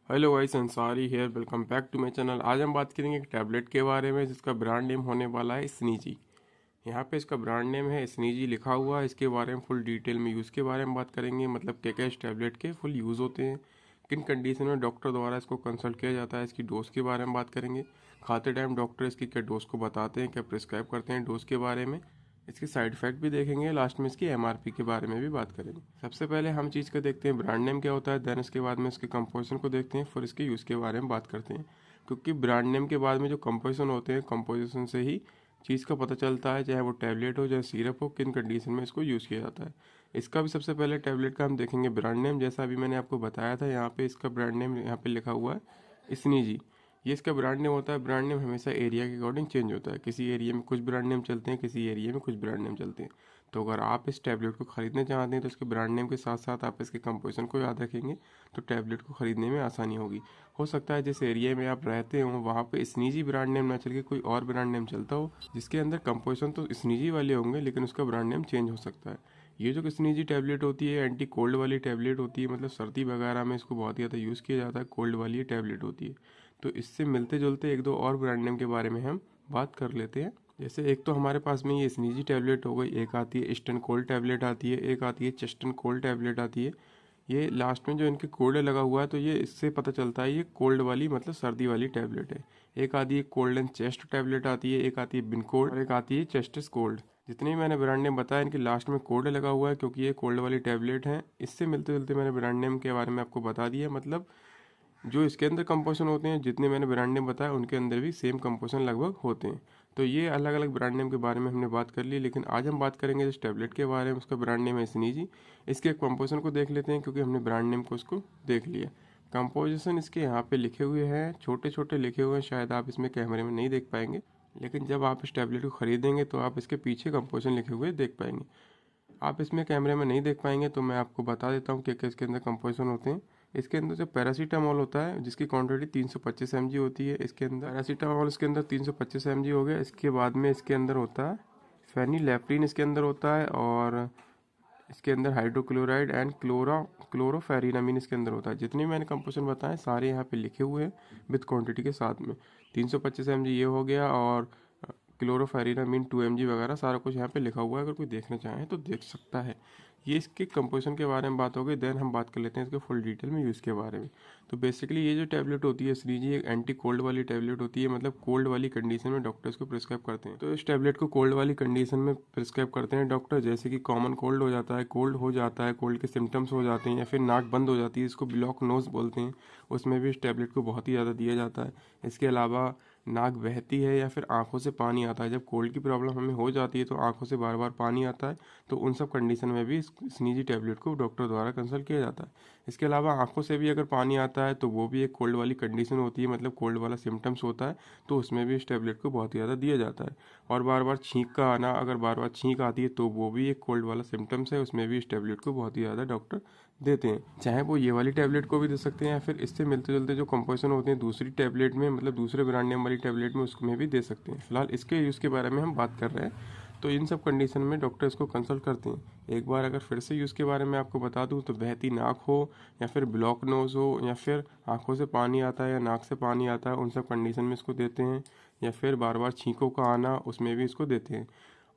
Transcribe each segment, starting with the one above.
Hello guys, Ansari here. Welcome back to my channel. आज हम बात करेंगे एक टैबलेट के बारे में जिसका ब्रांड नेम होने वाला है स्नीजी। यहाँ पे इसका ब्रांड नेम है स्नीजी लिखा हुआ है। इसके बारे में फुल डिटेल में यूज़ के बारे में बात करेंगे, मतलब क्या क्या इस टैबलेट के फुल यूज़ होते हैं, किन कंडीशन में डॉक्टर द्वारा इसको कंसल्ट किया जाता है, इसकी डोज के बारे में बात करेंगे। खाते टाइम डॉक्टर इसकी क्या डोज को बताते हैं, क्या प्रिस्क्राइब करते हैं डोज के बारे में, इसके साइड इफेक्ट भी देखेंगे। लास्ट में इसकी एमआरपी के बारे में भी बात करेंगे। सबसे पहले हम चीज़ का देखते हैं ब्रांड नेम क्या होता है, देन इसके बाद में इसके कंपोजिशन को देखते हैं, फिर इसके यूज़ के बारे में बात करते हैं। क्योंकि ब्रांड नेम के बाद में जो कंपोजिशन होते हैं, कंपोजिशन से ही चीज़ का पता चलता है, चाहे वो टैबलेट हो चाहे सिरप हो, किन कंडीशन में इसको यूज़ किया जाता है। इसका भी सबसे पहले टैबलेट का हम देखेंगे ब्रांड नेम। जैसा अभी मैंने आपको बताया था, यहाँ पे इसका ब्रांड नेम यहाँ पे लिखा हुआ है स्नीजी। ये इसका ब्रांड नेम होता है। ब्रांड नेम हमेशा एरिया के अकॉर्डिंग चेंज होता है। किसी एरिया में कुछ ब्रांड नेम चलते हैं, किसी एरिया में कुछ ब्रांड नेम चलते हैं। तो अगर आप इस टैबलेट को ख़रीदना चाहते हैं तो इसके ब्रांड नेम के साथ साथ आप इसके कंपोजिशन को याद रखेंगे तो टैबलेट को ख़रीदने में आसानी होगी। हो सकता है जिस एरिया में आप रहते हो वहाँ पे स्नीजी ब्रांड नेम ना चल के कोई और ब्रांड नेम चलता हो, जिसके अंदर कंपोजिशन तो स्नीजी वाले होंगे लेकिन उसका ब्रांड नेम चेंज हो सकता है। ये जो स्नीजी टैबलेट होती है एंटी कोल्ड वाली टैबलेट होती है, मतलब सर्दी वगैरह में इसको बहुत ही ज़्यादा यूज़ किया जाता है। कोल्ड वाली ये टैबलेट होती है। तो इससे मिलते जुलते एक दो और ब्रांड नेम के बारे में हम बात कर लेते हैं। जैसे एक तो हमारे पास में ये स्नीजी टैबलेट हो गई, एक आती है ईस्टर्न कोल्ड टैबलेट आती है, एक आती है चेस्टर्न कोल्ड टैबलेट आती है। ये लास्ट में जो इनके कोल्ड लगा हुआ है तो ये इससे पता चलता है ये कोल्ड वाली मतलब सर्दी वाली टैबलेट है। एक आती है कोल्ड एंड चेस्ट टैबलेट आती है, एक आती है बिन कोल्ड और एक आती है चेस्टिस कोल्ड। जितने भी मैंने ब्रांड नेम बताया इनके लास्ट में कोल्ड लगा हुआ है क्योंकि ये कोल्ड वाली टैबलेट है। इससे मिलते जुलते मैंने ब्रांड नेम के बारे में आपको बता दिया। मतलब जो इसके अंदर कंपोजिशन होते हैं, जितने मैंने ब्रांड नेम बताया उनके अंदर भी सेम कंपोजिशन लगभग होते हैं। तो ये अलग अलग ब्रांड नेम के बारे में हमने बात कर ली, लेकिन आज हम बात करेंगे जिस टैबलेट के बारे में, उसका ब्रांड नेम है स्नीजी। इसके कंपोजिशन को देख लेते हैं क्योंकि हमने ब्रांड नेम को उसको देख लिया। कंपोजिशन इसके यहाँ पे लिखे हुए हैं, छोटे छोटे लिखे हुए हैं, शायद आप इसमें कैमरे में नहीं देख पाएंगे, लेकिन जब आप इस टैबलेट को खरीदेंगे तो आप इसके पीछे कंपोजिशन लिखे हुए देख पाएंगे। आप इसमें कैमरे में नहीं देख पाएंगे तो मैं आपको बता देता हूँ क्या क्या इसके अंदर कंपोजिशन होते हैं। इसके अंदर जो पैरासीटामॉल होता है जिसकी क्वांटिटी 325 mg होती है, इसके अंदर पैरासीटामॉल इसके अंदर 325 mg हो गया। इसके बाद में इसके अंदर होता है फेनिलेफ्रिन, इसके अंदर होता है, और इसके अंदर हाइड्रोक्लोराइड एंड क्लोरोफेरिनामिन इसके अंदर होता है। जितने भी मैंने कंपोजिशन बताए सारे यहाँ पे लिखे हुए हैं विद क्वांटिटी के साथ में। 325 mg ये हो गया, और क्लोरोफेरिनामिन 2 mg वगैरह सारा कुछ यहाँ पे लिखा हुआ है। अगर कोई देखना चाहे तो देख सकता है। ये इसके कंपोजिशन के बारे में बात हो गई। देन हम बात कर लेते हैं इसके फुल डिटेल में यूज़ के बारे में। तो बेसिकली ये जो टैबलेट होती है स्नीजी एक एंटी कोल्ड वाली टैबलेट होती है, मतलब कोल्ड वाली कंडीशन में डॉक्टर इसको प्रिस्क्राइब करते हैं। तो इस टैबलेट को कोल्ड वाली कंडीशन में प्रिस्क्राइब करते हैं डॉक्टर, जैसे कि कॉमन कोल्ड हो जाता है, कोल्ड हो जाता है, कोल्ड के सिम्टम्स हो जाते हैं, या फिर नाक बंद हो जाती है, इसको ब्लॉक नोज बोलते हैं, उसमें भी इस टैबलेट को बहुत ही ज़्यादा दिया जाता है। इसके अलावा नाक बहती है या फिर आंखों से पानी आता है, जब कोल्ड की प्रॉब्लम हमें हो जाती है तो आंखों से बार बार पानी आता है, तो उन सब कंडीशन में भी स्नीजी टैबलेट को डॉक्टर द्वारा कंसल्ट किया जाता है। इसके अलावा आंखों से भी अगर पानी आता है तो वो भी एक कोल्ड वाली कंडीशन होती है, मतलब कोल्ड वाला सिम्टम्स होता है, तो उसमें भी इस टैबलेट को बहुत ही ज़्यादा दिया जाता है। और बार बार छींक का आना, अगर बार बार छींक आती है तो वो भी एक कोल्ड वाला सिम्टम्स है, उसमें भी इस टैबलेट को बहुत ही ज़्यादा डॉक्टर देते हैं। चाहे वो ये वाली टैबलेट को भी दे सकते हैं या फिर इससे मिलते जुलते जो कंपोजिशन होते हैं दूसरी टैबलेट में, मतलब दूसरे ब्रांड नेम वाली टैबलेट में, उसमें भी दे सकते हैं। फिलहाल इसके यूज़ के बारे में हम बात कर रहे हैं। तो इन सब कंडीशन में डॉक्टर इसको कंसल्ट करते हैं। एक बार अगर फिर से यूज़ के बारे में आपको बता दूं तो बहती नाक हो या फिर ब्लॉक नोज़ हो या फिर आंखों से पानी आता है या नाक से पानी आता है, उन सब कंडीशन में इसको देते हैं। या फिर बार बार छींकों का आना, उसमें भी इसको देते हैं।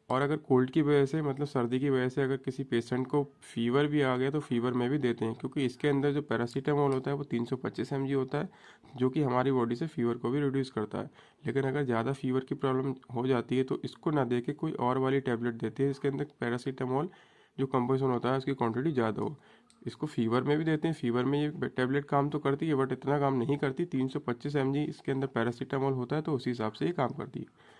और अगर कोल्ड की वजह से, मतलब सर्दी की वजह से अगर किसी पेशेंट को फीवर भी आ गया तो फीवर में भी देते हैं, क्योंकि इसके अंदर जो पैरासीटामोल होता है वो 325 mg होता है, जो कि हमारी बॉडी से फीवर को भी रिड्यूस करता है। लेकिन अगर ज़्यादा फीवर की प्रॉब्लम हो जाती है तो इसको ना दे के कोई और वाली टैबलेट देते हैं, इसके अंदर पैरासीटामोल जो कंपोजिशन होता है उसकी क्वान्टिटी ज़्यादा हो। इसको फीवर में भी देते हैं। फीवर में ये टैबलेट काम तो करती है बट इतना काम नहीं करती। 325 mg इसके अंदर पैरासीटामोल होता है तो उसी हिसाब से ये काम करती है।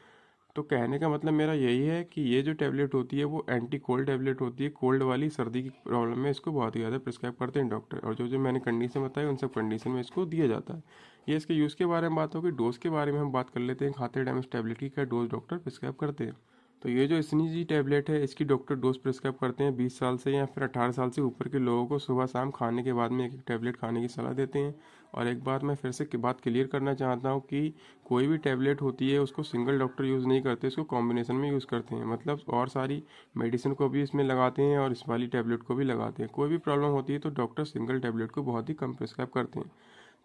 तो कहने का मतलब मेरा यही है कि ये जो टैबलेट होती है वो एंटी कोल्ड टैबलेट होती है। कोल्ड वाली सर्दी की प्रॉब्लम में इसको बहुत ही ज़्यादा प्रिस्क्राइब करते हैं डॉक्टर, और जो जो मैंने कंडीशन बताई उन सब कंडीशन में इसको दिया जाता है। ये इसके यूज़ के बारे में बात होगी। डोज के बारे में हम बात कर लेते हैं। खाते टाइम इस टैबलेट की क्या डोज डॉक्टर प्रिस्क्राइब करते हैं। तो ये जो स्नीजी टैबलेट है इसकी डॉक्टर डोज प्रिस्क्राइब करते हैं 20 साल से या फिर 18 साल से ऊपर के लोगों को सुबह शाम खाने के बाद में एक एक टैबलेट खाने की सलाह देते हैं। और एक बात मैं फिर से बात क्लियर करना चाहता हूँ कि कोई भी टैबलेट होती है उसको सिंगल डॉक्टर यूज़ नहीं करते, इसको कॉम्बिनेशन में यूज़ करते हैं। मतलब और सारी मेडिसिन को भी इसमें लगाते हैं और इस वाली टैबलेट को भी लगाते हैं। कोई भी प्रॉब्लम होती है तो डॉक्टर सिंगल टैबलेट को बहुत ही कम प्रिस्क्राइब करते हैं।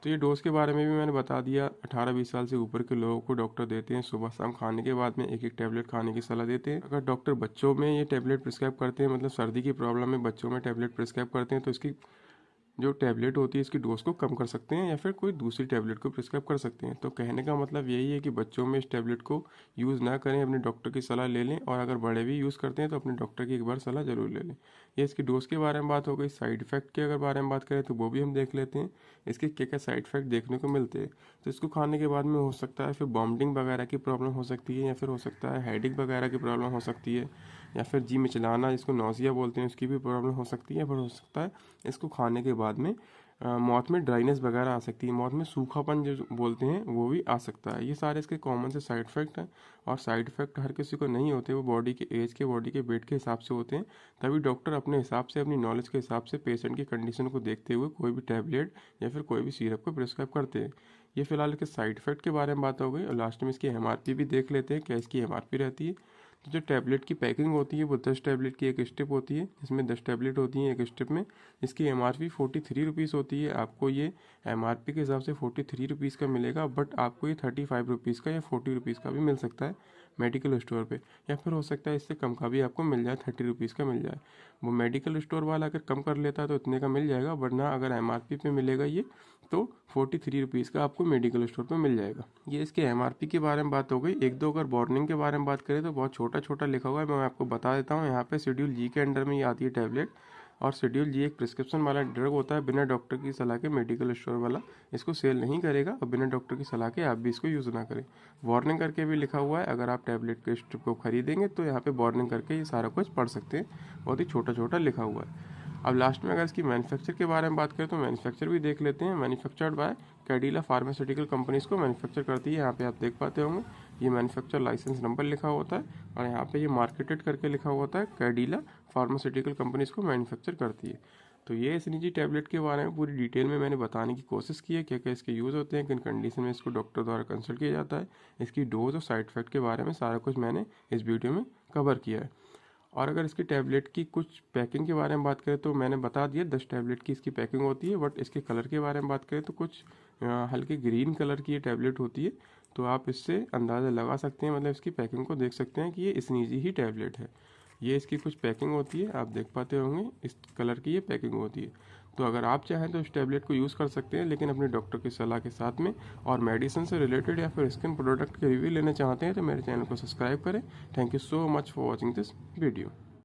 तो ये डोज के बारे में भी मैंने बता दिया। 18-20 साल से ऊपर के लोगों को डॉक्टर देते हैं सुबह शाम खाने के बाद में एक एक टैबलेट खाने की सलाह देते हैं। अगर डॉक्टर बच्चों में ये टैबलेट प्रिस्क्राइब करते हैं, मतलब सर्दी की प्रॉब्लम में बच्चों में टैबलेट प्रिस्क्राइब करते हैं, तो इसकी जो टैबलेट होती है इसकी डोज को कम कर सकते हैं या फिर कोई दूसरी टैबलेट को प्रिस्क्राइब कर सकते हैं। तो कहने का मतलब यही है कि बच्चों में इस टैबलेट को यूज़ ना करें, अपने डॉक्टर की सलाह ले लें, और अगर बड़े भी यूज़ करते हैं तो अपने डॉक्टर की एक बार सलाह जरूर ले लें। ये इसकी डोज के बारे में बात हो गई। साइड इफेक्ट के अगर बारे में बात करें तो वो भी हम देख लेते हैं, इसके क्या क्या साइड इफेक्ट देखने को मिलते हैं। तो इसको खाने के बाद में हो सकता है फिर वॉमिटिंग वगैरह की प्रॉब्लम हो सकती है, या फिर हो सकता है हेडेक वगैरह की प्रॉब्लम हो सकती है, या फिर जी मिचलाना जिसको नौसिया बोलते हैं उसकी भी प्रॉब्लम हो सकती है। फिर हो सकता है इसको खाने के बाद में मौत में ड्राइनेस वगैरह आ सकती है, मौत में सूखापन जो बोलते हैं वो भी आ सकता है। ये सारे इसके कॉमन से साइड इफेक्ट हैं, और साइड इफेक्ट हर किसी को नहीं होते, वो बॉडी के एज के, बॉडी के वेट के हिसाब से होते हैं। तभी डॉक्टर अपने हिसाब से, अपनी नॉलेज के हिसाब से, पेशेंट की कंडीशन को देखते हुए कोई भी टैबलेट या फिर कोई भी सिरप को प्रिस्क्राइब करते हैं। ये फिलहाल इसके साइड इफेक्ट के बारे में बात हो गई, और लास्ट में इसकी एमआरपी भी देख लेते हैं, क्या इसकी एमआरपी रहती है। तो जो टैबलेट की पैकिंग होती है वो 10 टैबलेट की एक स्ट्रिप होती है, जिसमें 10 टैबलेट होती हैं एक स्ट्रिप में। इसकी एमआरपी 43 रुपीज़ होती है। आपको ये एमआरपी के हिसाब से 43 रुपीज़ का मिलेगा, बट आपको ये 35 रुपीज़ का या 40 रुपीज़ का भी मिल सकता है मेडिकल स्टोर पे, या फिर हो सकता है इससे कम का भी आपको मिल जाए, 30 रुपीज़ का मिल जाए। वो मेडिकल स्टोर वाला अगर कम कर लेता है तो इतने का मिल जाएगा, वरना अगर एमआरपी पे मिलेगा ये तो 43 रुपीज़ का आपको मेडिकल स्टोर पर मिल जाएगा। ये इसके एमआरपी के बारे में बात हो गई। एक दो अगर वार्निंग के बारे में बात करें तो बहुत छोटा छोटा लिखा हुआ है, मैं आपको बता देता हूँ। यहाँ पे शेड्यूल जी के अंडर में ये आती है टैबलेट, और शेड्यूल जी एक प्रिस्क्रिप्शन वाला ड्रग होता है, बिना डॉक्टर की सलाह के मेडिकल स्टोर वाला इसको सेल नहीं करेगा, और बिना डॉक्टर की सलाह के आप भी इसको यूज़ ना करें। वार्निंग करके भी लिखा हुआ है, अगर आप टैबलेट के स्ट्रिप को खरीदेंगे तो यहाँ पे वार्निंग करके ये सारा कुछ पढ़ सकते हैं, बहुत ही छोटा छोटा लिखा हुआ है। अब लास्ट में अगर इसकी मैन्युफैक्चर के बारे में बात करें तो मैन्युफैक्चर भी देख लेते हैं। Manufactured by Cadila pharmaceutical company इसको मैन्युफैक्चर करती है। यहाँ पे आप देख पाते होंगे ये मैन्युफैक्चर लाइसेंस नंबर लिखा होता है, और यहाँ पे ये मार्केटेड करके लिखा होता है, कैडिला फार्मास्यूटिकल कंपनी इसको मैन्युफैक्चर करती है। तो ये एसएनजी टैबलेट के बारे में पूरी डिटेल में मैंने बताने की कोशिश की है, क्या क्या इसके यूज़ होते हैं, किन कंडीशन में इसको डॉक्टर द्वारा कंसल्ट किया जाता है, इसकी डोज और साइड इफेक्ट के बारे में सारा कुछ मैंने इस वीडियो में कवर किया है। और अगर इसकी टैबलेट की कुछ पैकिंग के बारे में बात करें तो मैंने बता दिया 10 टैबलेट की इसकी पैकिंग होती है, बट इसके कलर के बारे में बात करें तो कुछ हल्के ग्रीन कलर की ये टैबलेट होती है। तो आप इससे अंदाज़ा लगा सकते हैं, मतलब इसकी पैकिंग को देख सकते हैं कि ये स्नीजी ही टैबलेट है। ये इसकी कुछ पैकिंग होती है, आप देख पाते होंगे इस कलर की ये पैकिंग होती है। तो अगर आप चाहें तो इस टैबलेट को यूज़ कर सकते हैं, लेकिन अपने डॉक्टर की सलाह के साथ में। और मेडिसिन से रिलेटेड या फिर स्किन प्रोडक्ट के रिव्यू लेना चाहते हैं तो मेरे चैनल को सब्सक्राइब करें। Thank you so much for watching this video.